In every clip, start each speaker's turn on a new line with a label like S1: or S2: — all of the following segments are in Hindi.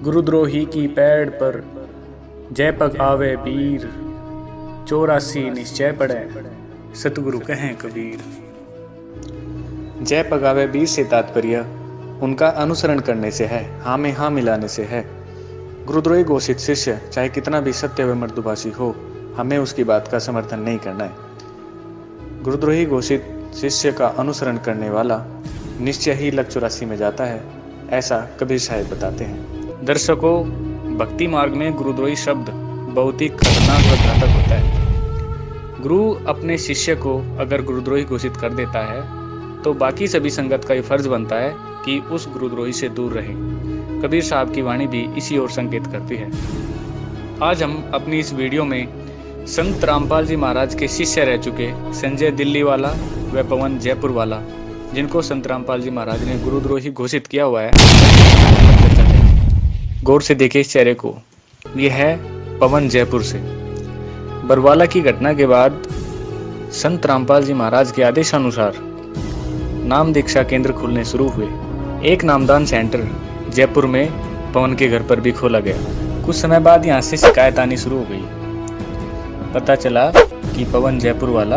S1: गुरुद्रोही की पैड़ पर जय पग आवे पीर, 84 निश्चय पड़े सतगुरु कहें कबीर। जय पगावे बीर से तात्पर्य उनका अनुसरण करने से है, हाँ में हाँ मिलाने से है। गुरुद्रोही घोषित शिष्य चाहे कितना भी सत्य व मृदुभाषी हो, हमें उसकी बात का समर्थन नहीं करना है। गुरुद्रोही घोषित शिष्य का अनुसरण करने वाला निश्चय ही लक 84 में जाता है, ऐसा कबीर साहिब बताते हैं। दर्शकों, भक्ति मार्ग में गुरुद्रोही शब्द बहुत ही खतरनाक व घातक होता है। गुरु अपने शिष्य को अगर गुरुद्रोही घोषित कर देता है तो बाकी सभी संगत का ये फर्ज बनता है कि उस गुरुद्रोही से दूर रहे। कबीर साहब की वाणी भी इसी ओर संकेत करती है। आज हम अपनी इस वीडियो में संत रामपाल जी महाराज के शिष्य रह चुके संजय दिल्ली वाला व पवन जयपुर वाला, जिनको संत रामपाल जी महाराज ने गुरुद्रोही घोषित किया हुआ है, गौर से देखे इस चेहरे को। यह है पवन जयपुर से। बरवाला की घटना के बाद संत रामपाल जी महाराज के आदेशानुसार नाम दीक्षा केंद्र खुलने शुरू हुए। एक नामदान सेंटर जयपुर में पवन के घर पर भी खोला गया। कुछ समय बाद यहाँ से शिकायत आनी शुरू हो गई। पता चला कि पवन जयपुर वाला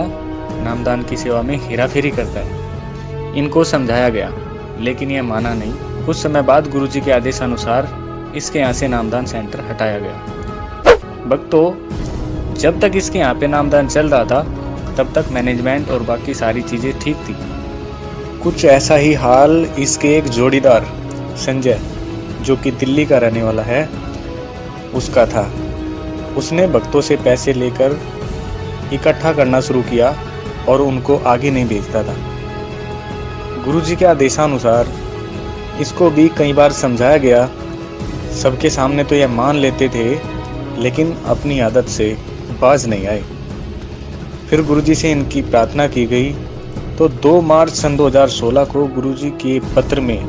S1: नामदान की सेवा में हेराफेरी करता है। इनको समझाया गया लेकिन यह माना नहीं। कुछ समय बाद गुरुजी के आदेशानुसार इसके यहाँ से नामदान सेंटर हटाया गया। भक्तों, जब तक इसके यहाँ पे नामदान चल रहा था तब तक मैनेजमेंट और बाकी सारी चीज़ें ठीक थी। कुछ ऐसा ही हाल इसके एक जोड़ीदार संजय, जो कि दिल्ली का रहने वाला है, उसका था। उसने भक्तों से पैसे लेकर इकट्ठा करना शुरू किया और उनको आगे नहीं भेजता था। गुरुजी के आदेशानुसार इसको भी कई बार समझाया गया। सबके सामने तो यह मान लेते थे लेकिन अपनी आदत से बाज नहीं आए। फिर गुरुजी से इनकी प्रार्थना की गई तो 2 मार्च सन 2016 को गुरुजी के पत्र में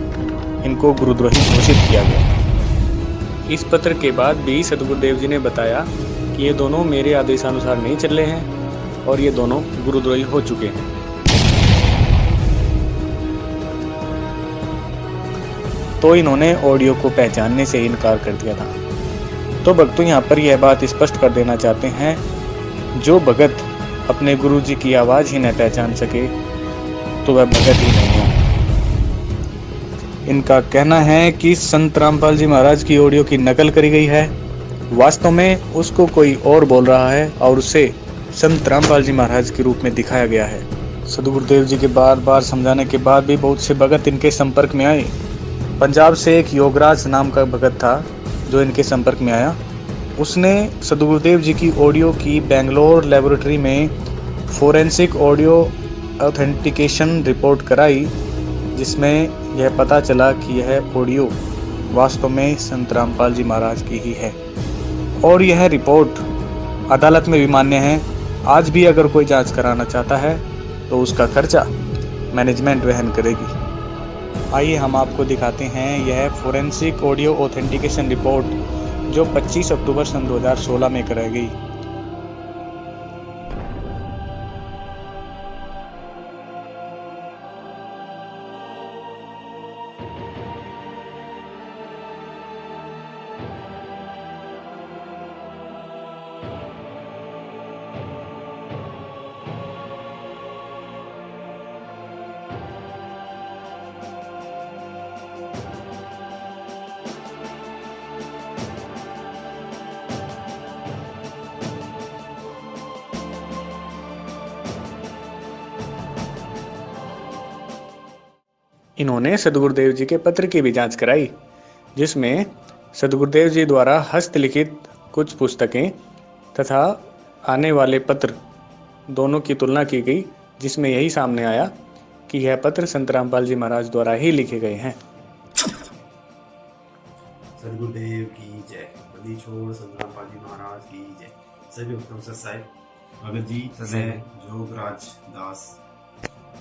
S1: इनको गुरुद्रोही घोषित किया गया। इस पत्र के बाद भी सतगुरुदेव जी ने बताया कि ये दोनों मेरे आदेशानुसार नहीं चल रहे हैं और ये दोनों गुरुद्रोही हो चुके हैं। तो इन्होंने ऑडियो को पहचानने से इनकार कर दिया था। तो भक्तों, यहाँ पर यह बात स्पष्ट कर देना चाहते हैं, जो भगत अपने गुरुजी की आवाज़ ही न पहचान सके तो वह भगत ही नहीं है। इनका कहना है कि संत रामपाल जी महाराज की ऑडियो की नकल करी गई है। वास्तव में उसको कोई और बोल रहा है और उसे संत रामपाल जी महाराज के रूप में दिखाया गया है। सदगुरुदेव जी के बार बार समझाने के बाद भी बहुत से भगत इनके संपर्क में आए। पंजाब से एक योगराज नाम का भगत था जो इनके संपर्क में आया। उसने सदगुरुदेव जी की ऑडियो की बेंगलोर लेबोरेटरी में फोरेंसिक ऑडियो ऑथेंटिकेशन रिपोर्ट कराई, जिसमें यह पता चला कि यह ऑडियो वास्तव में संत रामपाल जी महाराज की ही है और यह रिपोर्ट अदालत में भी मान्य है। आज भी अगर कोई जांच कराना चाहता है तो उसका खर्चा मैनेजमेंट वहन करेगी। आइए हम आपको दिखाते हैं यह फोरेंसिक ऑडियो ऑथेंटिकेशन रिपोर्ट जो 25 अक्टूबर सन 2016 में कराई गई। इन्होंने सदगुरुदेव जी के पत्र की भी जांच कराई, जिसमें सदगुरुदेव जी द्वारा हस्तलिखित कुछ पुस्तकें तथा आने वाले पत्र दोनों की तुलना की गई, जिसमें यही सामने आया कि यह पत्र संत रामपाल जी महाराज द्वारा ही लिखे गए हैं।
S2: सदगुरुदेव की जय। बली छोड़ संत रामपाल जी महाराज की जय। सभी भक्तों से साहिब भगत जी, मैं जोगराज दास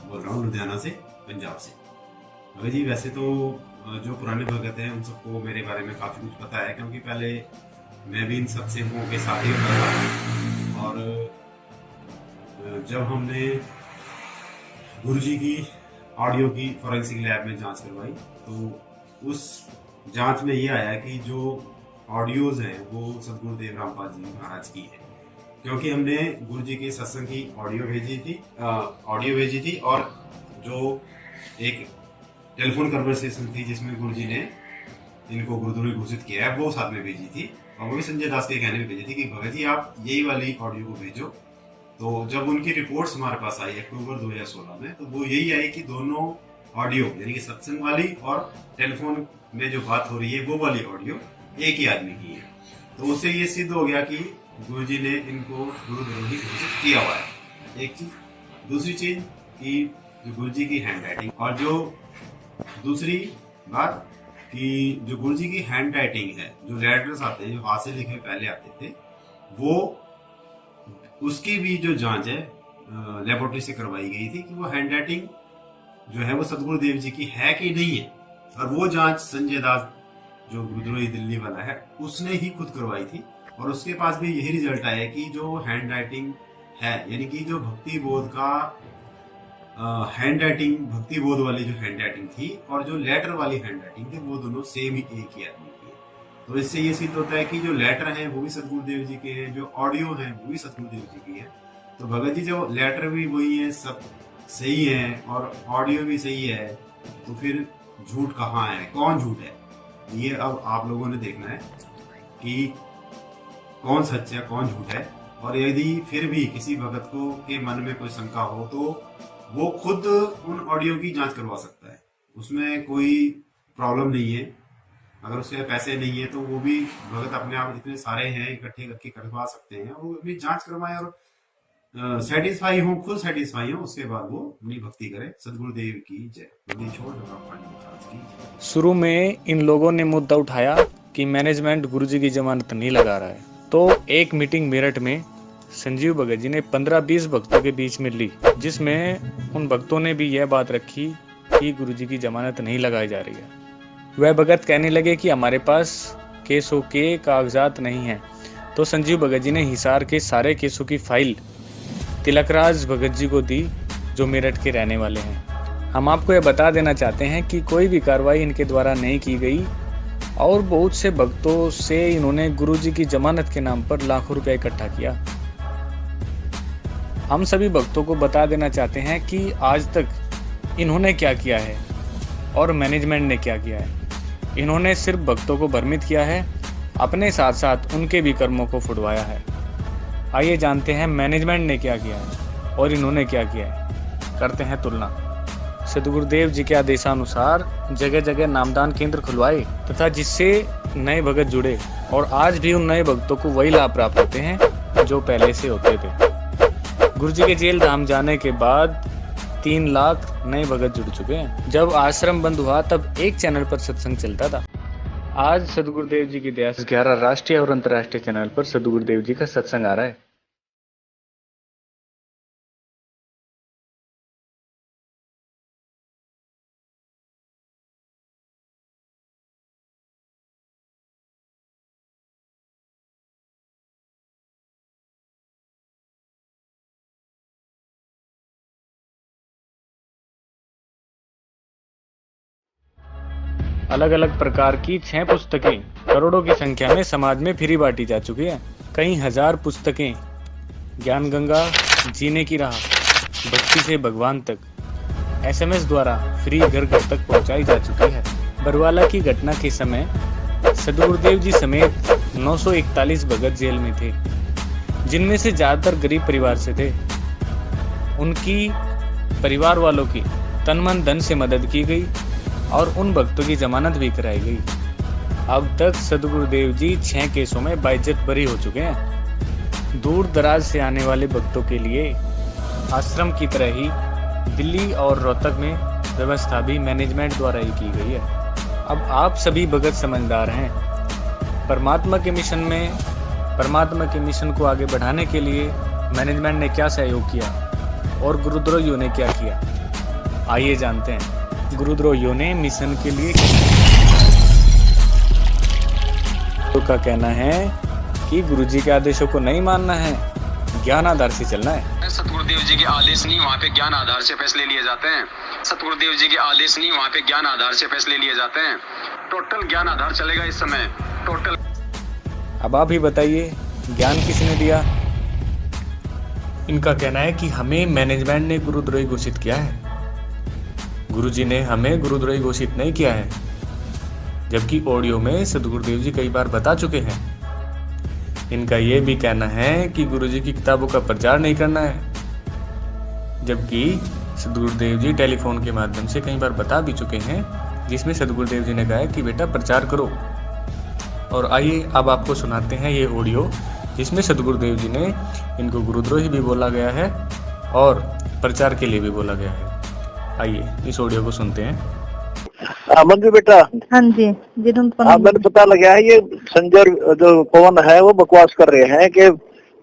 S2: बोल रहा हूँ लुधियाना से, पंजाब से। भगत जी, वैसे तो जो पुराने भगत हैं उन सबको मेरे बारे में काफ़ी कुछ पता है, क्योंकि पहले मैं भी इन सब सेवकों के साथ ही होता था। और जब हमने गुरुजी की ऑडियो की फॉरेंसिक लैब में जांच करवाई तो उस जांच में ये आया कि जो ऑडियोज हैं वो सदगुरुदेव रामपाल जी महाराज की है, क्योंकि हमने गुरु जी के सत्संग की ऑडियो भेजी थी और जो एक टेलीफोन कन्वर्सेशन थी जिसमें गुरु जी ने इनको गुरुद्रोही घोषित किया है वो साथ में भेजी थी, और वो भी संजय दास के कहने में भेजी थी कि भगत जी आप यही वाली ऑडियो को भेजो। तो जब उनकी रिपोर्ट्स हमारे पास आई अक्टूबर 2016 में, तो वो यही आई कि दोनों ऑडियो यानी कि सत्संग वाली और टेलीफोन में जो बात हो रही है वो वाली ऑडियो एक ही आदमी की है। तो उससे ये सिद्ध हो गया कि गुरु जी ने इनको गुरुद्रोही घोषित किया हुआ है, एक चीज। दूसरी चीज कि जो गुरु जी की हैंड राइटिंग, और जो दूसरी बात कि जो गुरु जी की हैंड राइटिंग है, जो लेटर्स आते हैं जो हाथ से लिखे पहले आते थे, वो उसकी भी जो जांच है लेबोरेटरी से करवाई गई थी कि वो हैंड राइटिंग जो है वो सदगुरुदेव जी की है कि नहीं है। और वो जांच संजय दास जो गुरुद्रोही दिल्ली वाला है उसने ही खुद करवाई थी, और उसके पास भी यही रिजल्ट आया कि जो हैंड राइटिंग है यानी कि जो भक्ति बोध का हैंड राइटिंग, भक्ति बोध वाली जो हैंड राइटिंग थी और जो लेटर वाली हैंड राइटिंग थी वो दोनों सेम ही एक ही आदमी की है। तो इससे ये सिद्ध होता है कि जो लेटर हैं वो भी सदगुरुदेव जी के हैं, जो ऑडियो हैं वो भी सदगुरुदेव जी की है। तो भगत जी जो लेटर भी वही है, सब सही है और ऑडियो भी सही है, तो फिर झूठ कहाँ है, कौन झूठ है, ये अब आप लोगों ने देखना है कि कौन सच है कौन झूठ है। और यदि फिर भी किसी भगत को के मन में कोई शंका हो तो वो खुद उन ऑडियो की जांच करवा सकता है, उसमें कोई प्रॉब्लम नहीं है। अगर उसके पैसे नहीं है तो वो भी भगत अपने आप इतने सारे हैं इकट्ठे करके करवा सकते हैं, वो अपनी जांच करवाएं और सेटिस्फाई हो, खुद सेटिस्फाई हो, उसके बाद वो अपनी भक्ति करे। सदगुरुदेव की जय।
S1: शुरू में इन लोगों ने मुद्दा उठाया कि मैनेजमेंट गुरुजी की जमानत नहीं लगा रहा है, तो एक मीटिंग मेरठ में संजीव भगत जी ने 15-20 भक्तों के बीच में ली, जिसमें उन भक्तों ने भी यह बात रखी कि गुरुजी की जमानत नहीं लगाई जा रही है। वह भगत कहने लगे कि हमारे पास केसों के कागजात नहीं हैं। तो संजीव भगत जी ने हिसार के सारे केसों की फाइल तिलकराज भगत जी को दी, जो मेरठ के रहने वाले हैं। हम आपको यह बता देना चाहते हैं कि कोई भी कार्रवाई इनके द्वारा नहीं की गई और बहुत से भक्तों से इन्होंने गुरुजी की जमानत के नाम पर लाखों रुपया इकट्ठा किया। हम सभी भक्तों को बता देना चाहते हैं कि आज तक इन्होंने क्या किया है और मैनेजमेंट ने क्या किया है। इन्होंने सिर्फ भक्तों को भ्रमित किया है, अपने साथ साथ उनके भी कर्मों को फुड़वाया है। आइए जानते हैं मैनेजमेंट ने क्या किया है और इन्होंने क्या किया है। करते हैं तुलना। सदगुरुदेव जी के आदेशानुसार जगह जगह नामदान केंद्र खुलवाए तथा जिससे नए भगत जुड़े, और आज भी उन नए भक्तों को वही लाभ प्राप्त होते हैं जो पहले से होते थे। गुरुजी के जेल धाम जाने के बाद 3 लाख नए भगत जुड़ चुके हैं। जब आश्रम बंद हुआ तब एक चैनल पर सत्संग चलता था। आज सदगुरुदेव जी की दया से 11 राष्ट्रीय और अंतर्राष्ट्रीय चैनल पर सदगुरुदेव जी का सत्संग आ रहा है। अलग अलग प्रकार की 6 पुस्तकें करोड़ों की संख्या में समाज में फ्री बांटी जा चुकी है। कई हजार पुस्तकें ज्ञान गंगा, जीने की राह, भक्ति से भगवान तक SMS द्वारा फ्री घर घर तक पहुंचाई जा चुकी है। बरवाला की घटना के समय सदगुरुदेव जी समेत 941 भगत जेल में थे, जिनमें से ज्यादातर गरीब परिवार से थे। उनकी परिवार वालों की तन मन धन से मदद की गई और उन भक्तों की जमानत भी कराई गई। अब तक सदगुरुदेव जी 6 केसों में बाइज्जत बरी हो चुके हैं। दूर दराज से आने वाले भक्तों के लिए आश्रम की तरह ही दिल्ली और रोहतक में व्यवस्था भी मैनेजमेंट द्वारा ही की गई है। अब आप सभी भगत समझदार हैं। परमात्मा के मिशन को आगे बढ़ाने के लिए मैनेजमेंट ने क्या सहयोग किया और गुरुद्रोहियों ने क्या किया, आइए जानते हैं। गुरुद्रोहियों ने मिशन के लिए का कहना है कि गुरुजी के आदेशों को नहीं मानना है, ज्ञान आधार से चलना है।
S3: सतगुरुदेव जी के आदेश नहीं, वहाँ पे ज्ञान आधार से फैसले लिए जाते हैं। सतगुरुदेव जी के आदेश नहीं, वहाँ पे ज्ञान आधार से फैसले लिए जाते हैं। टोटल ज्ञान आधार चलेगा इस समय टोटल।
S1: अब आप ही बताइए, ज्ञान किसने दिया? इनका कहना है कि हमें मैनेजमेंट ने गुरुद्रोही घोषित किया है। गुरुजी ने हमें गुरुद्रोही घोषित नहीं किया है, जबकि ऑडियो में सदगुरुदेव जी कई बार बता चुके हैं। इनका यह भी कहना है कि गुरुजी की किताबों का प्रचार नहीं करना है, जबकि सदगुरुदेव जी टेलीफोन के माध्यम से कई बार बता भी चुके हैं, जिसमें सदगुरुदेव जी ने कहा है कि बेटा प्रचार करो। और आइए अब आपको सुनाते हैं ये ऑडियो, जिसमें सदगुरुदेव जी ने इनको गुरुद्रोही भी बोला गया है और प्रचार के लिए भी बोला गया है। आइए इस ऑडियो को सुनते हैं।
S4: मंजू बेटा,
S5: हाँ जी जी
S4: मैंने पता लगा है ये संजय जो पवन है वो बकवास कर रहे हैं कि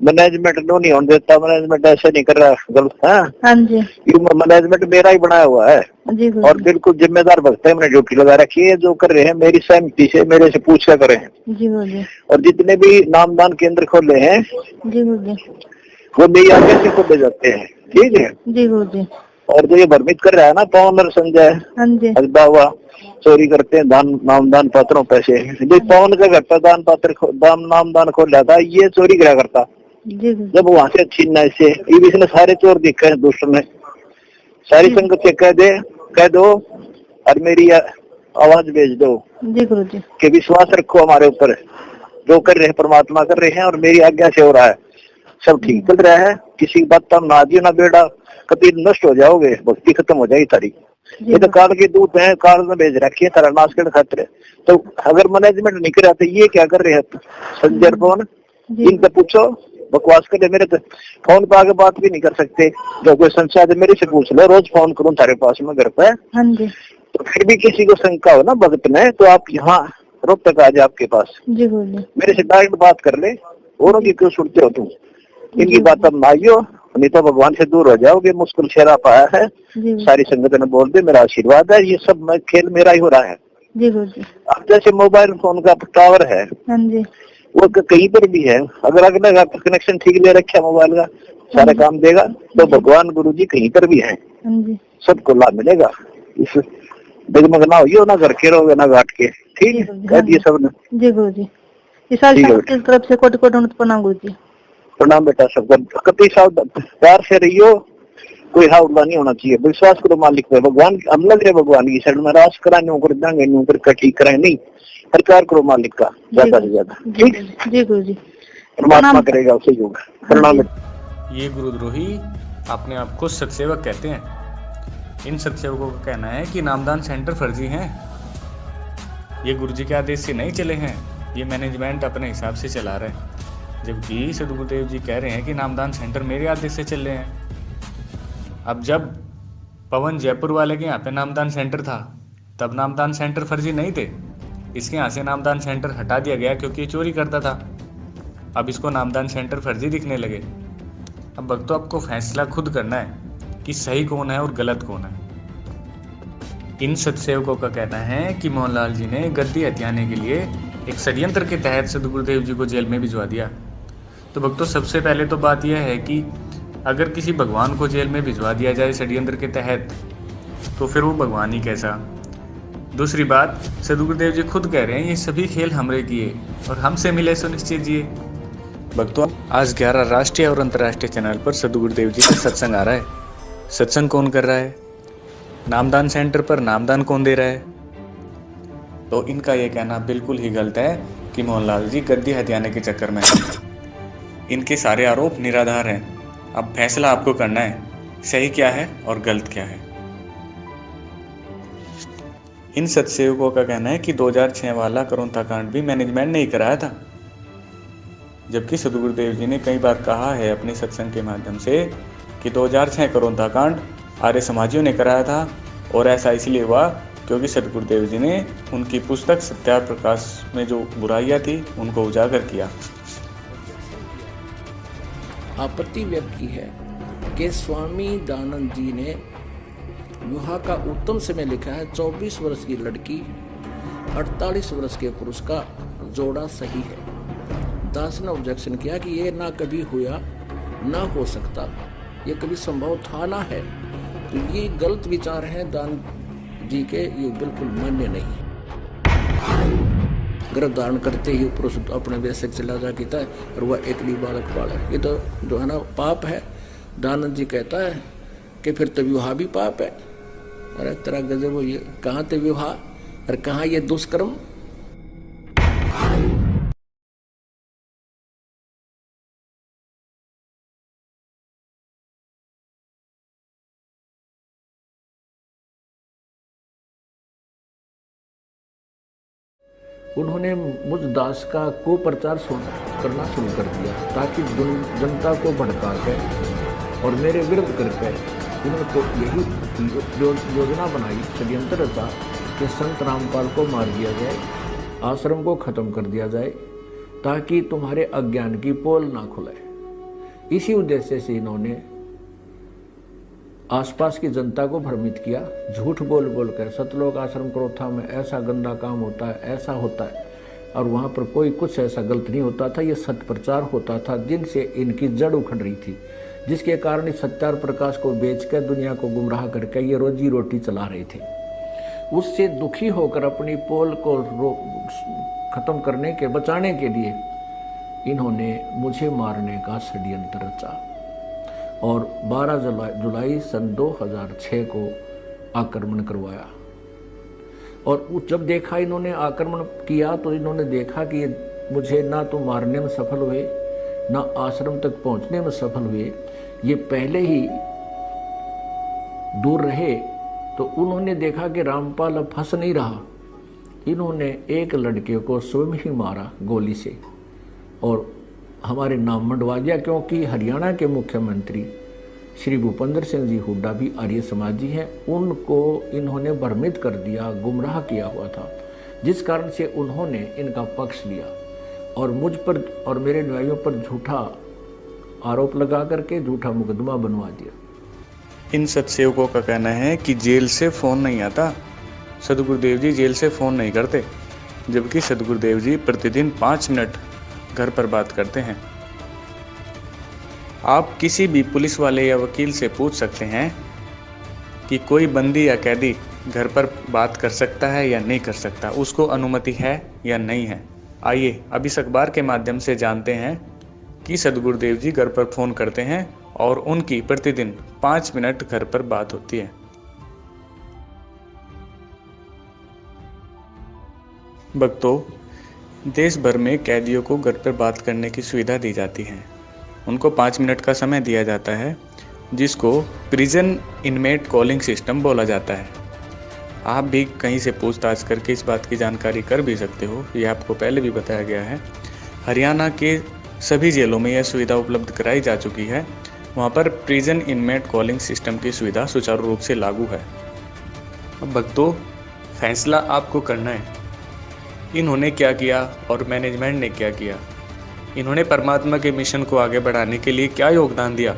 S4: मैनेजमेंट नो नहीं होने देता, मैनेजमेंट ऐसे नहीं कर रहा, गलत है।
S5: हाँ जी
S4: ये मैनेजमेंट मेरा ही बनाया हुआ है
S5: जी
S4: और बिल्कुल जिम्मेदार भक्त है, मैंने ड्यूटी लगा रखी है। जो कर रहे हैं मेरी सहमति से मेरे से पूछ कर करें।
S5: जी जी
S4: और जितने भी नामदान केंद्र खोले हैं
S5: जी जी
S4: वो मेरी आगे से खोले जाते हैं, ठीक है
S5: जी जी।
S4: और जो ये भ्रमित कर रहा है ना पवन और संजय
S5: हाँ जी
S4: हजबा हुआ चोरी करते हैं दान नामदान पात्रों पैसे, जो पवन का घर पर दान पात्र नामदान खोल रहा था, ये चोरी करा करता
S5: जी
S4: जब वहां से छीनना इससे। ये भी इसने सारे चोर दिखे हैं दुष्ट ने, सारी संगत से कह दो और मेरी आवाज भेज दो
S5: जी गुरु जी
S4: कि विश्वास रखो हमारे ऊपर, जो कर रहे हैं परमात्मा कर रहे हैं और मेरी आज्ञा से हो रहा है, सब ठीक चल रहा है। किसी की बात तो ना दियो ना बेड़ा, कभी नष्ट हो जाओगे, भक्ति खत्म हो जाएगी तारी। ये तो काल के दूत हैं, काल में भेज रखी है तारा नाश करने खातिर। तो अगर मैनेजमेंट नहीं कर रहा तो ये क्या कर रहे हैं संजय पवन? इनसे पूछो, बकवास करे। मेरे तो फोन पे आगे बात भी नहीं कर सकते, जो कोई संशय है मेरे से पूछ लो, रोज फोन करूँ तारे पास में घर पे।
S5: हाँ जी
S4: तो फिर भी किसी को शंका हो ना भगत में, तो आप यहाँ रोक तक आ जाए आपके पास,
S5: जी गुरु जी
S4: मेरे से डायरेक्ट बात कर ले। औरों की क्यों सुनते हो तुम? इनकी बात अब आइयो, नहीं तो भगवान से दूर हो जाओगे। मुश्किल शेरा पाया है, सारी संगत ने बोल दे मेरा आशीर्वाद है। ये सब खेल मेरा ही हो रहा है
S5: जी गुरु जी।
S4: अब जैसे मोबाइल फोन का टावर है
S5: हाँ जी
S4: वो कहीं पर भी है, अगर अगला कनेक्शन ठीक ले रखा मोबाइल का सारा काम देगा, तो भगवान गुरु जी कहीं पर भी है,
S5: हाँ जी
S4: सबको लाभ मिलेगा। इस डगमग ना हो ना घर के रहोगे ना घाट के, ठीक है कह दिए सब ने।
S5: जी गुरु जी, इस सारी संगत की तरफ से कोटि कोटि प्रणाम गुरु जी।
S4: प्रणाम बेटा, सबका कति सावधान प्यार से रहियो, कोई हावड़ा नहीं होना चाहिए। विश्वास करो मालिक पे, भगवान हम लग रहे भगवान की शरण में, रास कराने कर देंगे नहीं कर ठीक कराए नहीं, प्रचार करो मालिक का ज्यादा से ज्यादा, ठीक
S5: जी गुरु जी।
S4: परमात्मा करेगा उसे योग। प्रणाम।
S1: ये गुरुद्रोही अपने आप को सत्सेवक कहते हैं। इन सत्सेवकों का कहना है कि नामदान सेंटर फर्जी हैं, ये गुरुजी के आदेश से नहीं चले हैं, ये मैनेजमेंट अपने हिसाब से चला रहे हैं। जबकि सदगुरुदेव जी कह रहे हैं कि नामदान सेंटर मेरे आदेश से चल रहे हैं। अब जब पवन जयपुर वाले के यहाँ पे नामदान सेंटर था, तब नामदान सेंटर फर्जी नहीं थे। इसके यहाँ से नामदान सेंटर हटा दिया गया क्योंकि ये चोरी करता था। अब इसको नामदान सेंटर फर्जी दिखने लगे। अब भक्तों, आपको फैसला खुद करना है कि सही कौन है और गलत कौन है। इन सत्सेवकों का कहना है कि मोहनलाल जी ने गद्दी हथियाने के लिए एक षड्यंत्र के तहत सदगुरुदेव जी को जेल में भिजवा दिया। तो भक्तों, सबसे पहले तो बात यह है कि अगर किसी भगवान को जेल में भिजवा दिया जाए षड्यंत्र के तहत, तो फिर वो भगवान ही कैसा। दूसरी बात, सदगुरुदेव जी खुद कह रहे हैं ये सभी खेल हमरे किए और हमसे मिले सुनिश्चित जिए। भक्तों, आज 11 राष्ट्रीय और अंतर्राष्ट्रीय चैनल पर सदगुरुदेव जी का सत्संग आ रहा है। सत्संग कौन कर रहा है? नामदान सेंटर पर नामदान कौन दे रहा है? तो इनका ये कहना बिल्कुल ही गलत है कि मोहनलाल जी गद्दी हथियाने के चक्कर में हैं। इनके सारे आरोप निराधार हैं। अब फैसला आपको करना है, सही क्या है और गलत क्या है। इन सत्सेवकों का कहना है कि 2006 वाला करोंता कांड भी मैनेजमेंट ने ही कराया था, जबकि सदगुरुदेव जी ने कई बार कहा है अपने सत्संग के माध्यम से कि 2006 करोंता कांड आर्य समाजियों ने कराया था। और ऐसा इसलिए हुआ क्योंकि सदगुरुदेव जी ने उनकी पुस्तक सत्यार प्रकाश में जो बुराइयां थी उनको उजागर किया।
S6: आपत्ति व्यक्त की है कि स्वामी दानंद जी ने विवाह का उत्तम समय लिखा है। 24 वर्ष की लड़की 48 वर्ष के पुरुष का जोड़ा सही है। दास ने ऑब्जेक्शन किया कि ये ना कभी हुआ ना हो सकता, ये कभी संभव था ना है। तो ये गलत विचार हैं दान जी के, ये बिल्कुल मान्य नहीं है। गर्भ धारण करते ही पुरुष अपने वैसे चला जाता है और वह एकड़ी बालक पाले। ये तो जो है ना पाप है। दानंद जी कहता है कि फिर तो विवाह भी पाप है। अरे तेरा गजब हो, ये कहाँ थे विवाह और कहाँ ये दुष्कर्म। उन्होंने मुझ दास का कुप्रचार करना शुरू कर दिया ताकि जनता को भड़का कर और मेरे विरुद्ध करके उनको यही योजना बनाई, षड्यंत्र रचा कि संत रामपाल को मार दिया जाए, आश्रम को खत्म कर दिया जाए ताकि तुम्हारे अज्ञान की पोल ना खुले। इसी उद्देश्य से इन्होंने आसपास की जनता को भ्रमित किया। झूठ बोल बोल कर सतलोक आश्रम क्रोथा में ऐसा गंदा काम होता है, ऐसा होता है, और वहाँ पर कोई कुछ ऐसा गलत नहीं होता था। ये सत्य प्रचार होता था जिनसे इनकी जड़ उखड़ रही थी, जिसके कारण इस सत्यार प्रकाश को बेचकर दुनिया को गुमराह करके ये रोजी रोटी चला रहे थे। उससे दुखी होकर अपनी पोल को खत्म करने के बचाने के लिए इन्होंने मुझे मारने का षड्यंत्र रचा और 12 जुलाई सन 2006 को आक्रमण करवाया। और जब देखा इन्होंने आक्रमण किया तो इन्होंने देखा कि मुझे ना तो मारने में सफल हुए ना आश्रम तक पहुंचने में सफल हुए, ये पहले ही दूर रहे। तो उन्होंने देखा कि रामपाल अब फंस नहीं रहा। इन्होंने एक लड़के को स्वयं ही मारा गोली से और हमारे नाम मंडवा दिया, क्योंकि हरियाणा के मुख्यमंत्री श्री भूपेंद्र सिंह जी हुड्डा भी आर्य समाजी हैं। उनको इन्होंने भ्रमित कर दिया, गुमराह किया हुआ था, जिस कारण से उन्होंने इनका पक्ष लिया और मुझ पर और मेरे न्यायियों पर झूठा आरोप लगा करके झूठा मुकदमा बनवा दिया।
S1: इन सत्सेवकों का कहना है कि जेल से फ़ोन नहीं आता, सदगुरुदेव जी जेल से फ़ोन नहीं करते, जबकि सदगुरुदेव जी प्रतिदिन 5 मिनट घर पर बात करते हैं। आप किसी भी पुलिस वाले या वकील से पूछ सकते हैं कि कोई बंदी या कैदी घर पर बात कर सकता है या नहीं कर सकता, उसको अनुमति है या नहीं है। आइए अब इस अखबार के माध्यम से जानते हैं कि सदगुरुदेव जी घर पर फ़ोन करते हैं और उनकी प्रतिदिन 5 मिनट घर पर बात होती है। भक्तों, देश भर में कैदियों को घर पर बात करने की सुविधा दी जाती है। उनको 5 मिनट का समय दिया जाता है, जिसको प्रिजन इनमेट कॉलिंग सिस्टम बोला जाता है। आप भी कहीं से पूछताछ करके इस बात की जानकारी कर भी सकते हो, ये आपको पहले भी बताया गया है। हरियाणा के सभी जेलों में यह सुविधा उपलब्ध कराई जा चुकी है। वहाँ पर प्रिजन इनमेट कॉलिंग सिस्टम की सुविधा सुचारू रूप से लागू है। अब भक्तों, फैसला आपको करना है। इन्होंने क्या किया और मैनेजमेंट ने क्या किया, इन्होंने परमात्मा के मिशन को आगे बढ़ाने के लिए क्या योगदान दिया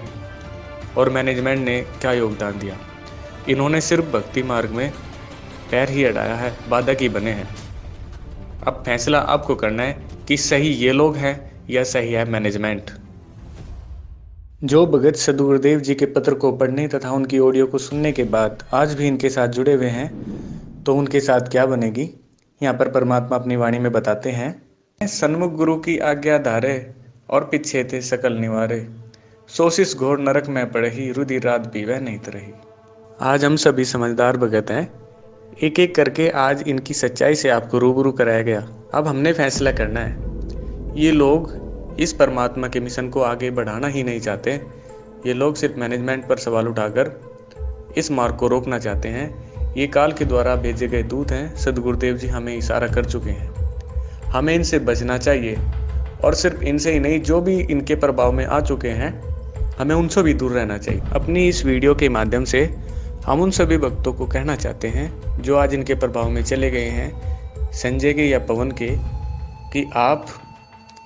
S1: और मैनेजमेंट ने क्या योगदान दिया। इन्होंने सिर्फ भक्ति मार्ग में पैर ही अड़ाया है, बाधक ही बने हैं। अब फैसला आपको करना है कि सही ये लोग हैं या सही है मैनेजमेंट। जो भगत सदगुरुदेव जी के पत्र को पढ़ने तथा उनकी ऑडियो को सुनने के बाद आज भी इनके साथ जुड़े हुए हैं, तो उनके साथ क्या बनेगी, यहाँ पर परमात्मा अपनी वाणी में बताते हैं। सन्मुख गुरु की आज्ञा धारे और पीछे थे सकल निवारे, सोशिस घोर नरक में पड़े ही रुधि रात भी वह नहीं तरही। आज हम सभी समझदार भगत हैं, एक एक करके आज इनकी सच्चाई से आपको रूबरू कराया गया। अब हमने फैसला करना है। ये लोग इस परमात्मा के मिशन को आगे बढ़ाना ही नहीं चाहते। ये लोग सिर्फ मैनेजमेंट पर सवाल उठाकर इस मार्ग को रोकना चाहते हैं। ये काल के द्वारा भेजे गए दूत हैं। सदगुरुदेव जी हमें इशारा कर चुके हैं, हमें इनसे बचना चाहिए। और सिर्फ इनसे ही नहीं, जो भी इनके प्रभाव में आ चुके हैं, हमें उनसे भी दूर रहना चाहिए। अपनी इस वीडियो के माध्यम से हम उन सभी भक्तों को कहना चाहते हैं जो आज इनके प्रभाव में चले गए हैं, संजय के या पवन के, कि आप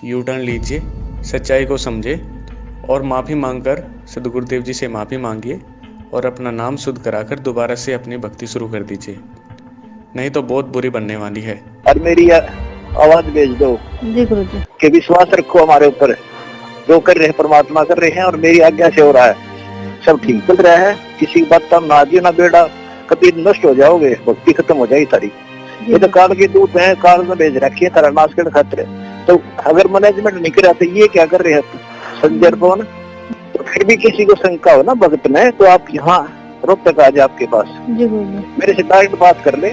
S1: यू टर्न लीजिए, सच्चाई को समझे और माफ़ी मांगकर सदगुरुदेव जी से माफ़ी मांगिए और अपना नाम शुद्ध कराकर दोबारा से अपनी भक्ति शुरू कर दीजिए, नहीं तो बहुत बुरी बनने वाली है।
S4: और मेरी आवाज भेज दो
S5: जी गुरु जी,
S4: कि विश्वास रखो हमारे ऊपर, जो कर रहे हैं परमात्मा कर रहे हैं और मेरी आज्ञा से हो रहा है, सब ठीक चल रहा है। किसी की बात का ना दियो ना बेड़ा, कभी नष्ट हो जाओगे, भक्ति खत्म हो जाएगी सारी। ये तो काल के दूत हैं, काल में भेज रखी है तारा नाश करने खातिर। तो अगर मैनेजमेंट नहीं करा तो ये क्या कर रहे हैं संजय पवन? तो फिर भी किसी को शंका हो ना भगत में, तो आप यहाँ रोहतक आ जाए आपके पास,
S5: जी बोलिए।
S4: मेरे से डायरेक्ट बात कर ले,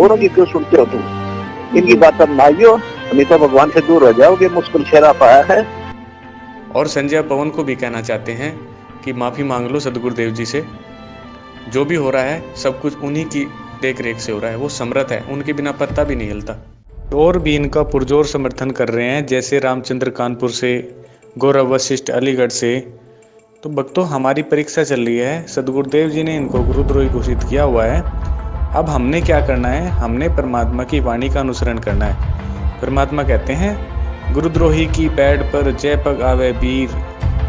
S4: औरों की क्यों सुनते हो तुम? इनकी बात अब ना आइयो, नहीं तो भगवान से दूर हो जाओगे, मुश्किल शेरा पाया है।
S1: और संजय पवन को भी कहना चाहते हैं कि माफ़ी मांग लो सदगुरुदेव जी से। जो भी हो रहा है सब कुछ उन्हीं की देख रेख से हो रहा है, वो समर्थ है, उनके बिना पत्ता भी नहीं हिलता। और भी इनका पुरजोर समर्थन कर रहे हैं, जैसे रामचंद्र कानपुर से, गौरव वशिष्ठ अलीगढ़ से। तो भक्तों, हमारी परीक्षा चल रही है, सदगुरुदेव जी ने इनको गुरुद्रोही घोषित किया हुआ है। अब हमने क्या करना है? हमने परमात्मा की वाणी का अनुसरण करना है। परमात्मा कहते हैं, गुरुद्रोही की पैड़ पर जय पग आवे वीर,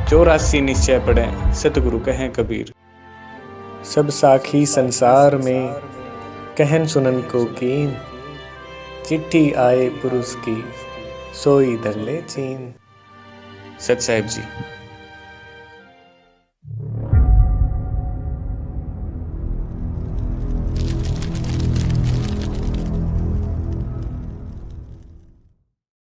S1: 84 निश्चय पड़े सतगुरु कहें कबीर। सब साखी संसार में कहन सुनन को कीन, चिट्ठी आए पुरुष की सोई धर ले चीन। सत साहिब जी।